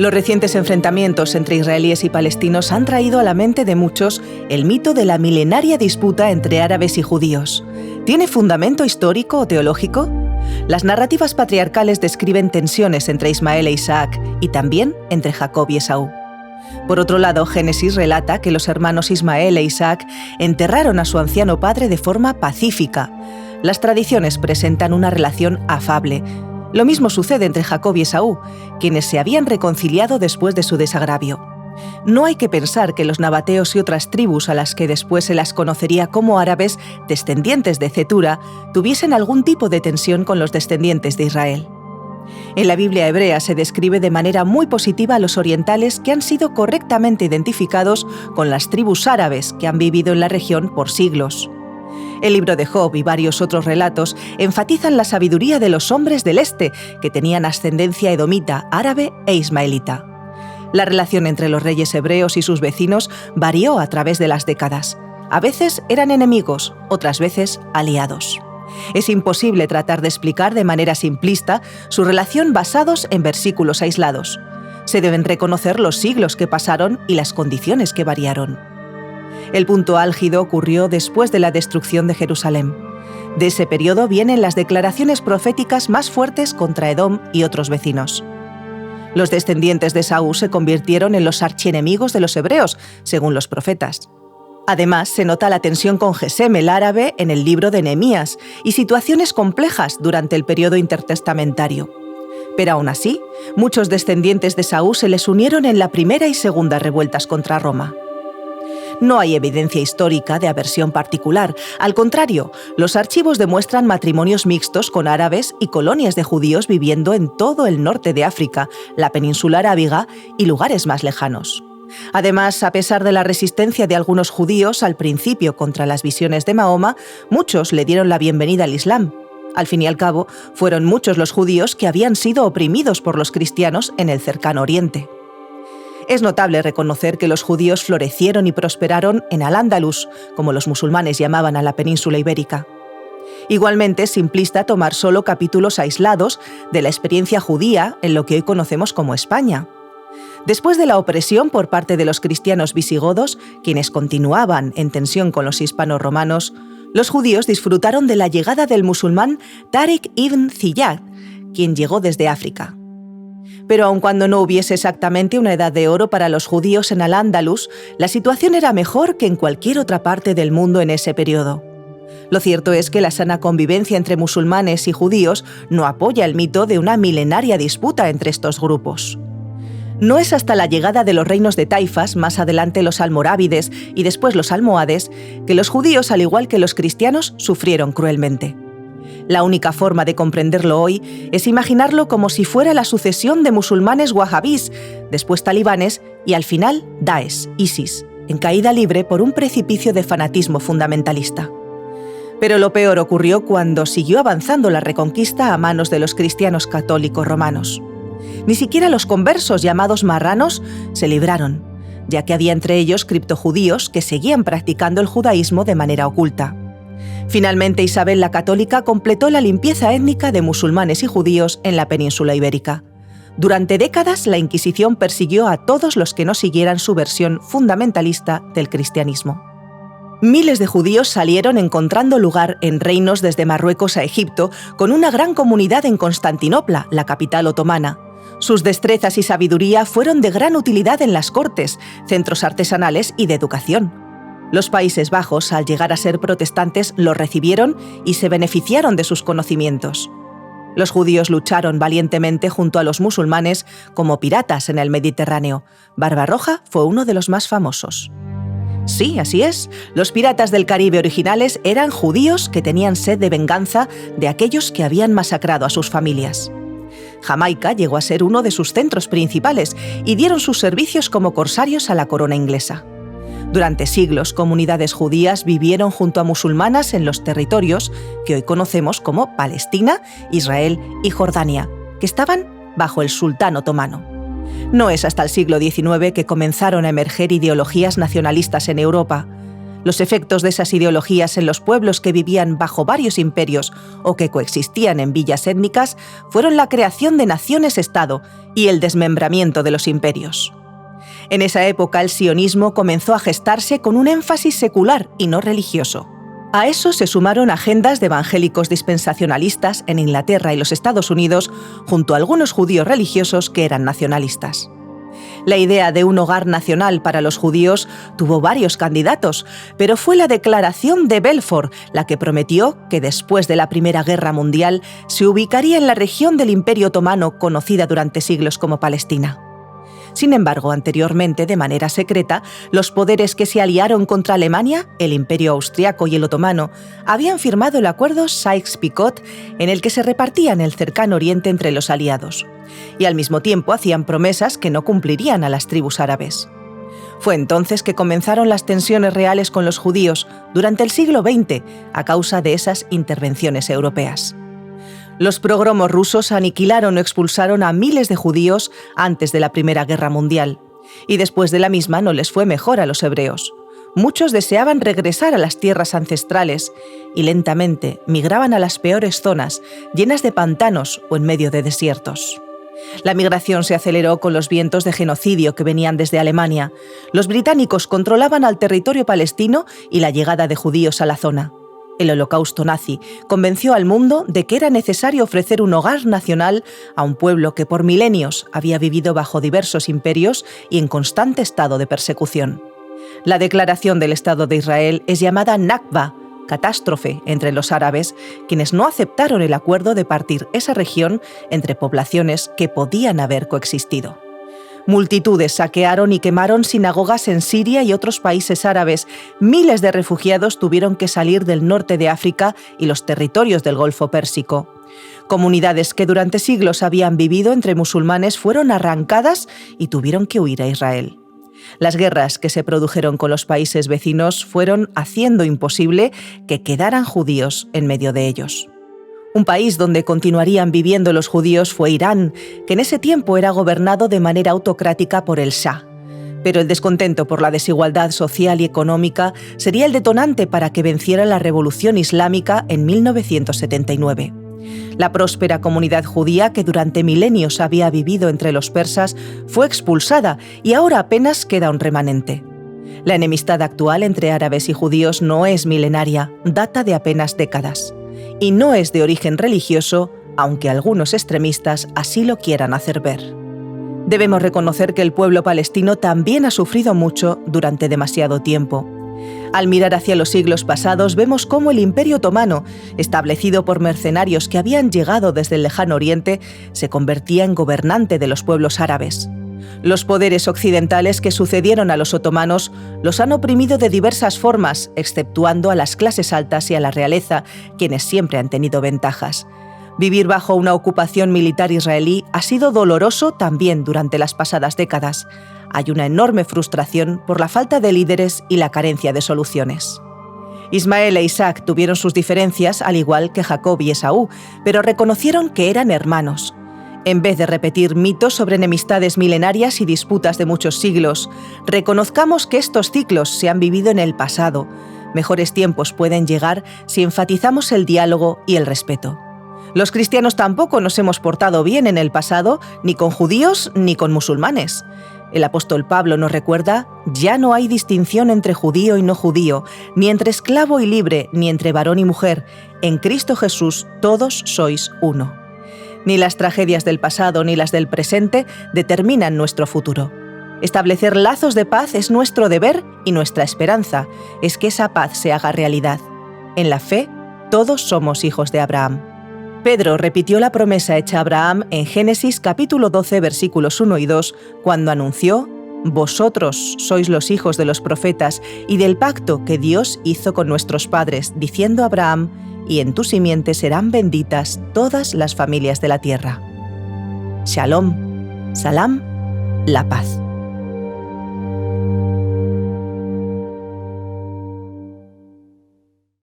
Los recientes enfrentamientos entre israelíes y palestinos han traído a la mente de muchos el mito de la milenaria disputa entre árabes y judíos. ¿Tiene fundamento histórico o teológico? Las narrativas patriarcales describen tensiones entre Ismael e Isaac y también entre Jacob y Esaú. Por otro lado, Génesis relata que los hermanos Ismael e Isaac enterraron a su anciano padre de forma pacífica. Las tradiciones presentan una relación afable. Lo mismo sucede entre Jacob y Esaú, quienes se habían reconciliado después de su desagravio. No hay que pensar que los nabateos y otras tribus a las que después se las conocería como árabes, descendientes de Cetura, tuviesen algún tipo de tensión con los descendientes de Israel. En la Biblia hebrea se describe de manera muy positiva a los orientales que han sido correctamente identificados con las tribus árabes que han vivido en la región por siglos. El libro de Job y varios otros relatos enfatizan la sabiduría de los hombres del este, que tenían ascendencia edomita, árabe e ismaelita. La relación entre los reyes hebreos y sus vecinos varió a través de las décadas. A veces eran enemigos, otras veces aliados. Es imposible tratar de explicar de manera simplista su relación basados en versículos aislados. Se deben reconocer los siglos que pasaron y las condiciones que variaron. El punto álgido ocurrió después de la destrucción de Jerusalén. De ese periodo vienen las declaraciones proféticas más fuertes contra Edom y otros vecinos. Los descendientes de Esaú se convirtieron en los archienemigos de los hebreos, según los profetas. Además, se nota la tensión con Gesem el árabe en el libro de Nehemías y situaciones complejas durante el periodo intertestamentario. Pero aún así, muchos descendientes de Esaú se les unieron en la primera y segunda revueltas contra Roma. No hay evidencia histórica de aversión particular. Al contrario, los archivos demuestran matrimonios mixtos con árabes y colonias de judíos viviendo en todo el norte de África, la península arábiga y lugares más lejanos. Además, a pesar de la resistencia de algunos judíos al principio contra las visiones de Mahoma, muchos le dieron la bienvenida al Islam. Al fin y al cabo, fueron muchos los judíos que habían sido oprimidos por los cristianos en el cercano Oriente. Es notable reconocer que los judíos florecieron y prosperaron en Al-Ándalus, como los musulmanes llamaban a la península ibérica. Igualmente es simplista tomar solo capítulos aislados de la experiencia judía en lo que hoy conocemos como España. Después de la opresión por parte de los cristianos visigodos, quienes continuaban en tensión con los hispano-romanos, los judíos disfrutaron de la llegada del musulmán Tariq ibn Ziyad, quien llegó desde África. Pero aun cuando no hubiese exactamente una edad de oro para los judíos en Al-Ándalus, la situación era mejor que en cualquier otra parte del mundo en ese periodo. Lo cierto es que la sana convivencia entre musulmanes y judíos no apoya el mito de una milenaria disputa entre estos grupos. No es hasta la llegada de los reinos de taifas, más adelante los almorávides y después los almohades, que los judíos, al igual que los cristianos, sufrieron cruelmente. La única forma de comprenderlo hoy es imaginarlo como si fuera la sucesión de musulmanes wahabís, después talibanes y al final Daesh, ISIS, en caída libre por un precipicio de fanatismo fundamentalista. Pero lo peor ocurrió cuando siguió avanzando la reconquista a manos de los cristianos católicos romanos. Ni siquiera los conversos llamados marranos se libraron, ya que había entre ellos criptojudíos que seguían practicando el judaísmo de manera oculta. Finalmente, Isabel la Católica completó la limpieza étnica de musulmanes y judíos en la península ibérica. Durante décadas, la Inquisición persiguió a todos los que no siguieran su versión fundamentalista del cristianismo. Miles de judíos salieron encontrando lugar en reinos desde Marruecos a Egipto, con una gran comunidad en Constantinopla, la capital otomana. Sus destrezas y sabiduría fueron de gran utilidad en las cortes, centros artesanales y de educación. Los Países Bajos, al llegar a ser protestantes, los recibieron y se beneficiaron de sus conocimientos. Los judíos lucharon valientemente junto a los musulmanes como piratas en el Mediterráneo. Barbarroja fue uno de los más famosos. Sí, así es. Los piratas del Caribe originales eran judíos que tenían sed de venganza de aquellos que habían masacrado a sus familias. Jamaica llegó a ser uno de sus centros principales y dieron sus servicios como corsarios a la corona inglesa. Durante siglos, comunidades judías vivieron junto a musulmanas en los territorios que hoy conocemos como Palestina, Israel y Jordania, que estaban bajo el sultán otomano. No es hasta el siglo XIX que comenzaron a emerger ideologías nacionalistas en Europa. Los efectos de esas ideologías en los pueblos que vivían bajo varios imperios o que coexistían en villas étnicas fueron la creación de naciones-estado y el desmembramiento de los imperios. En esa época el sionismo comenzó a gestarse con un énfasis secular y no religioso. A eso se sumaron agendas de evangélicos dispensacionalistas en Inglaterra y los Estados Unidos, junto a algunos judíos religiosos que eran nacionalistas. La idea de un hogar nacional para los judíos tuvo varios candidatos, pero fue la Declaración de Balfour la que prometió que después de la Primera Guerra Mundial se ubicaría en la región del Imperio Otomano conocida durante siglos como Palestina. Sin embargo, anteriormente, de manera secreta, los poderes que se aliaron contra Alemania, el Imperio Austriaco y el Otomano, habían firmado el acuerdo Sykes-Picot, en el que se repartían el cercano Oriente entre los aliados, y al mismo tiempo hacían promesas que no cumplirían a las tribus árabes. Fue entonces que comenzaron las tensiones reales con los judíos durante el siglo XX a causa de esas intervenciones europeas. Los pogromos rusos aniquilaron o expulsaron a miles de judíos antes de la Primera Guerra Mundial, y después de la misma no les fue mejor a los hebreos. Muchos deseaban regresar a las tierras ancestrales y lentamente migraban a las peores zonas, llenas de pantanos o en medio de desiertos. La migración se aceleró con los vientos de genocidio que venían desde Alemania. Los británicos controlaban al territorio palestino y la llegada de judíos a la zona. El Holocausto nazi convenció al mundo de que era necesario ofrecer un hogar nacional a un pueblo que por milenios había vivido bajo diversos imperios y en constante estado de persecución. La declaración del Estado de Israel es llamada Nakba, catástrofe entre los árabes, quienes no aceptaron el acuerdo de partir esa región entre poblaciones que podían haber coexistido. Multitudes saquearon y quemaron sinagogas en Siria y otros países árabes. Miles de refugiados tuvieron que salir del norte de África y los territorios del Golfo Pérsico. Comunidades que durante siglos habían vivido entre musulmanes fueron arrancadas y tuvieron que huir a Israel. Las guerras que se produjeron con los países vecinos fueron haciendo imposible que quedaran judíos en medio de ellos. Un país donde continuarían viviendo los judíos fue Irán, que en ese tiempo era gobernado de manera autocrática por el Shah. Pero el descontento por la desigualdad social y económica sería el detonante para que venciera la Revolución Islámica en 1979. La próspera comunidad judía que durante milenios había vivido entre los persas fue expulsada y ahora apenas queda un remanente. La enemistad actual entre árabes y judíos no es milenaria, data de apenas décadas. Y no es de origen religioso, aunque algunos extremistas así lo quieran hacer ver. Debemos reconocer que el pueblo palestino también ha sufrido mucho durante demasiado tiempo. Al mirar hacia los siglos pasados, vemos cómo el Imperio Otomano, establecido por mercenarios que habían llegado desde el Lejano Oriente, se convertía en gobernante de los pueblos árabes. Los poderes occidentales que sucedieron a los otomanos los han oprimido de diversas formas, exceptuando a las clases altas y a la realeza, quienes siempre han tenido ventajas. Vivir bajo una ocupación militar israelí ha sido doloroso también durante las pasadas décadas. Hay una enorme frustración por la falta de líderes y la carencia de soluciones. Ismael e Isaac tuvieron sus diferencias, al igual que Jacob y Esaú, pero reconocieron que eran hermanos. En vez de repetir mitos sobre enemistades milenarias y disputas de muchos siglos, reconozcamos que estos ciclos se han vivido en el pasado. Mejores tiempos pueden llegar si enfatizamos el diálogo y el respeto. Los cristianos tampoco nos hemos portado bien en el pasado, ni con judíos ni con musulmanes. El apóstol Pablo nos recuerda: ya no hay distinción entre judío y no judío, ni entre esclavo y libre, ni entre varón y mujer. En Cristo Jesús todos sois uno. Ni las tragedias del pasado ni las del presente determinan nuestro futuro. Establecer lazos de paz es nuestro deber y nuestra esperanza es que esa paz se haga realidad. En la fe, todos somos hijos de Abraham. Pedro repitió la promesa hecha a Abraham en Génesis capítulo 12, versículos 1 y 2, cuando anunció: «Vosotros sois los hijos de los profetas y del pacto que Dios hizo con nuestros padres, diciendo a Abraham: y en tu simiente serán benditas todas las familias de la tierra». Shalom, salam, la paz.